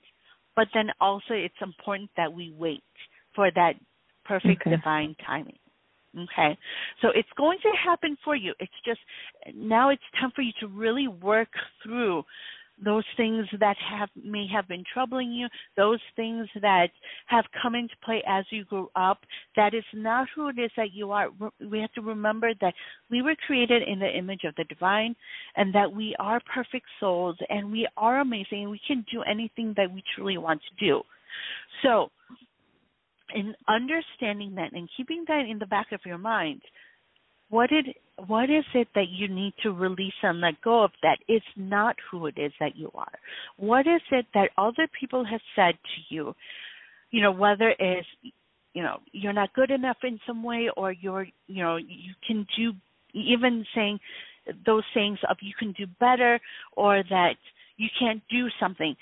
but then also it's important that we wait for that perfect divine timing. Okay, so it's going to happen for you. It's just now it's time for you to really work through those things that may have been troubling you, those things that have come into play as you grew up. That is not who it is that you are. We have to remember that we were created in the image of the divine, and that we are perfect souls, and we are amazing, and we can do anything that we truly want to do. So, in understanding that and keeping that in the back of your mind, what is it that you need to release and let go of that is not who it is that you are? What is it that other people have said to you, whether it's, you're not good enough in some way, or you can do, even saying those sayings of you can do better, or that you can't do something.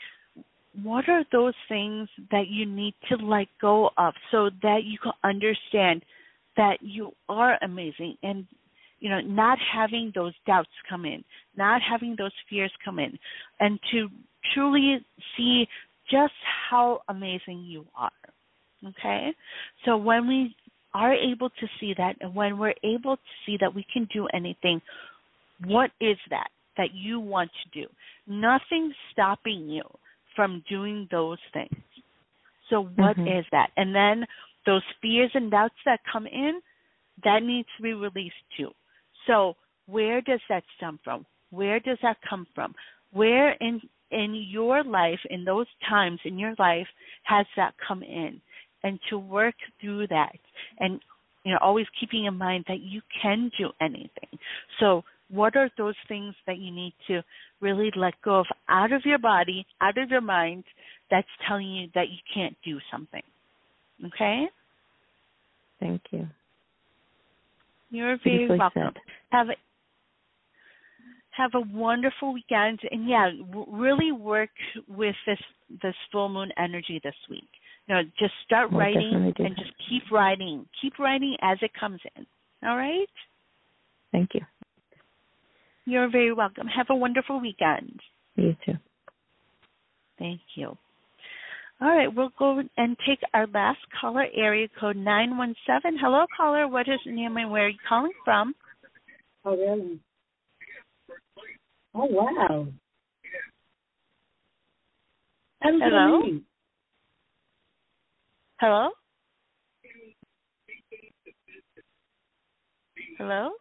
What are those things that you need to let go of so that you can understand that you are amazing, and not having those doubts come in, not having those fears come in, and to truly see just how amazing you are. Okay? So when we are able to see that, and when we're able to see that we can do anything, what is that you want to do? Nothing's stopping you from doing those things. So what is that? And then those fears and doubts that come in, that needs to be released too. So where does that stem from? Where does that come from? Where in your life, in those times in your life, has that come in? And to work through that, and always keeping in mind that you can do anything. So what are those things that you need to really let go of out of your body, out of your mind, that's telling you that you can't do something? Okay? Thank you. You're very welcome. Said. Have a wonderful weekend, and really work with this full moon energy this week. Just start writing and just keep writing. Keep writing as it comes in. All right? Thank you. You're very welcome. Have a wonderful weekend. You too. Thank you. All right, we'll go and take our last caller, area code 917. Hello, caller. What is your name and where are you calling from? Oh, really? Oh, wow. Hello? Hello? Hello?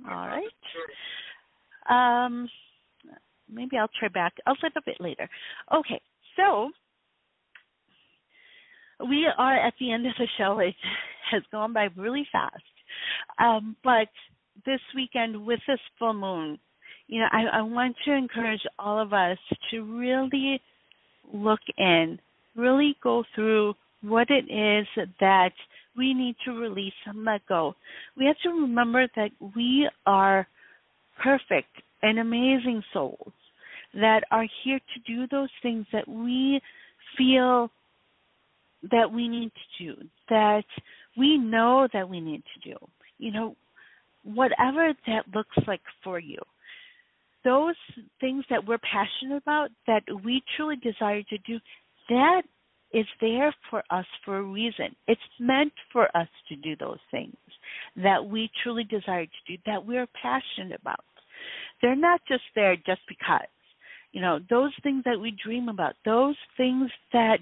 All right. Maybe I'll try back a little bit later. Okay, so we are at the end of the show. It has gone by really fast. But this weekend with this full moon, I want to encourage all of us to really look in, really go through what it is that we need to release and let go. We have to remember that we are perfect and amazing souls that are here to do those things that we feel that we need to do, that we know that we need to do. Whatever that looks like for you. Those things that we're passionate about, that we truly desire to do, that is there for us for a reason. It's meant for us to do those things that we truly desire to do, that we're passionate about. They're not just there just because. Those things that we dream about, those things that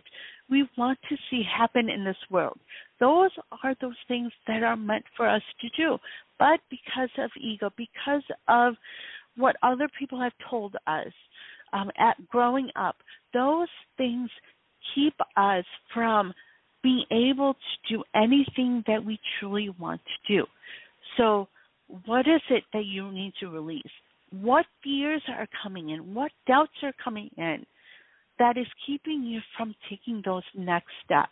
we want to see happen in this world, those are those things that are meant for us to do. But because of ego, because of what other people have told us at growing up, those things keep us from being able to do anything that we truly want to do. So what is it that you need to release? What fears are coming in? What doubts are coming in that is keeping you from taking those next steps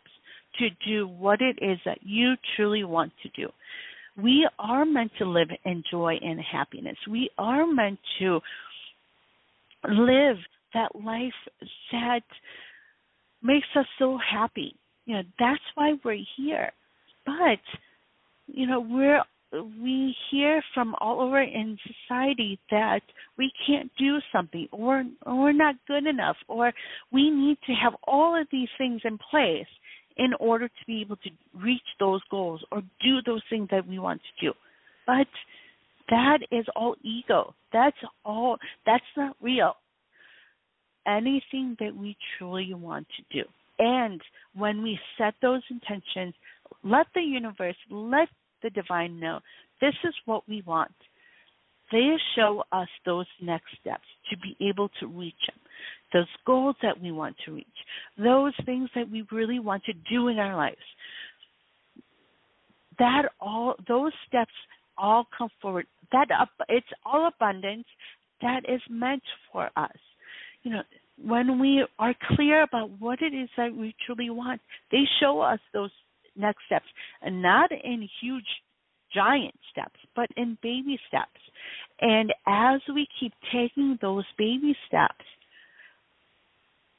to do what it is that you truly want to do? We are meant to live in joy and happiness. We are meant to live that life that makes us so happy. That's why we're here. But, we hear from all over in society that we can't do something, or we're not good enough, or we need to have all of these things in place in order to be able to reach those goals or do those things that we want to do. But that is all ego. That's not real. Anything that we truly want to do. And when we set those intentions, let the universe, let the divine know, this is what we want. They show us those next steps to be able to reach them, those goals that we want to reach, those things that we really want to do in our lives. Those steps all come forward. It's all abundance that is meant for us. When we are clear about what it is that we truly want, they show us those next steps, and not in huge, giant steps, but in baby steps. And as we keep taking those baby steps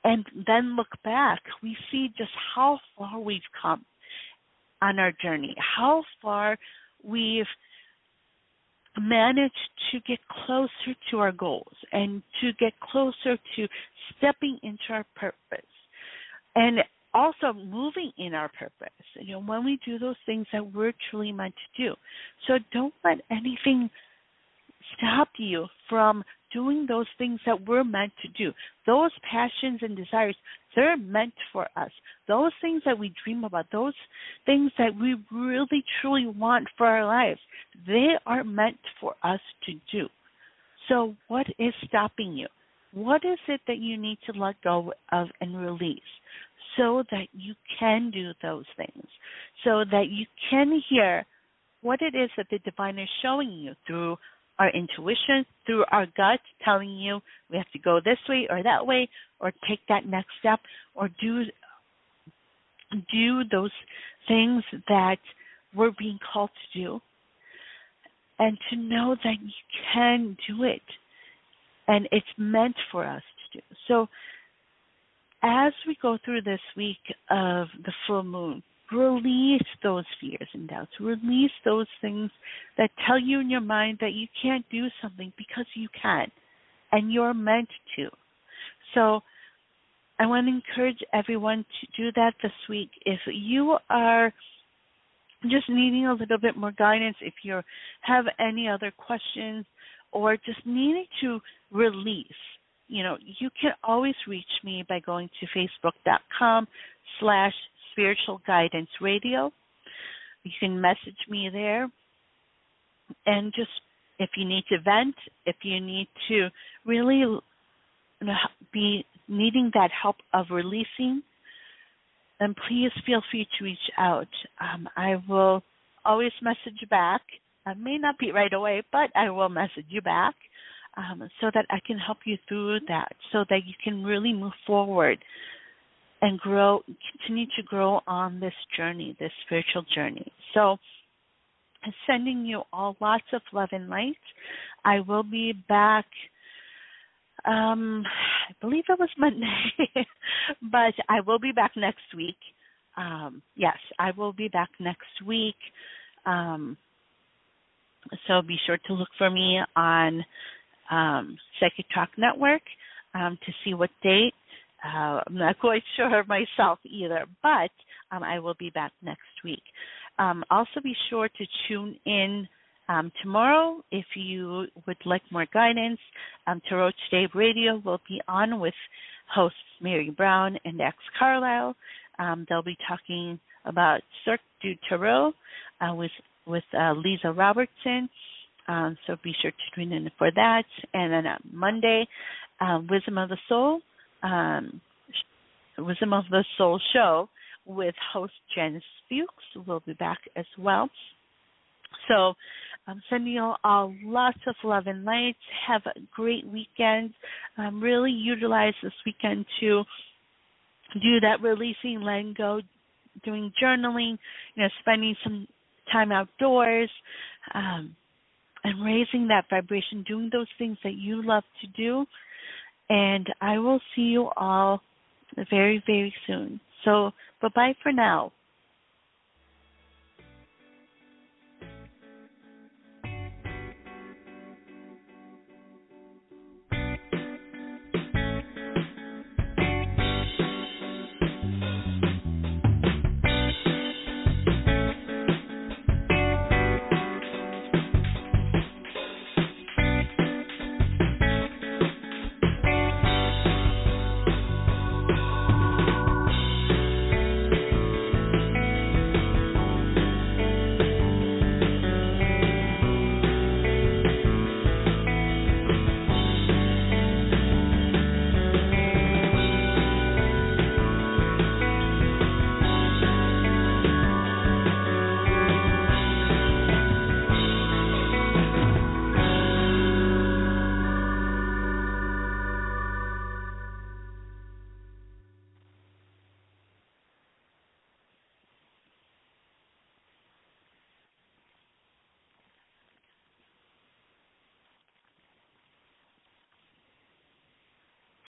and then look back, we see just how far we've come on our journey, how far we've manage to get closer to our goals and to get closer to stepping into our purpose and also moving in our purpose, when we do those things that we're truly meant to do. So don't let anything stop you from doing those things that we're meant to do. Those passions and desires, they're meant for us. Those things that we dream about, those things that we really truly want for our lives, they are meant for us to do. So what is stopping you? What is it that you need to let go of and release so that you can do those things, so that you can hear what it is that the divine is showing you through our intuition, through our gut telling you we have to go this way or that way, or take that next step, or do those things that we're being called to do, and to know that you can do it, and it's meant for us to do. So as we go through this week of the full moon, release those fears and doubts. Release those things that tell you in your mind that you can't do something, because you can, and you're meant to. So I want to encourage everyone to do that this week. If you are just needing a little bit more guidance, if you have any other questions, or just needing to release, you can always reach me by going to facebook.com/Spiritual Guidance Radio. You can message me there, and just if you need to vent, if you need to really be needing that help of releasing, then please feel free to reach out. I will always message back. I may not be right away, but I will message you back so that I can help you through that, so that you can really move forward and grow, continue to grow on this journey, this spiritual journey. So I'm sending you all lots of love and light. I will be back, I believe it was Monday, but I will be back next week. Yes, I will be back next week. So be sure to look for me on Psychic Talk Network to see what date. I'm not quite sure myself either, but I will be back next week. Also be sure to tune in tomorrow if you would like more guidance. Tarot Today Radio will be on with hosts Mary Brown and X Carlisle. They'll be talking about Cirque du Tarot with Lisa Robertson. So be sure to tune in for that. And then on Monday, Wisdom of the Soul show with host Janice Fuchs will be back as well. So I'm sending you all lots of love and light. Have a great weekend. Really utilize this weekend to do that releasing, letting go, doing journaling, spending some time outdoors, and raising that vibration, doing those things that you love to do. And I will see you all very, very soon. So bye-bye for now.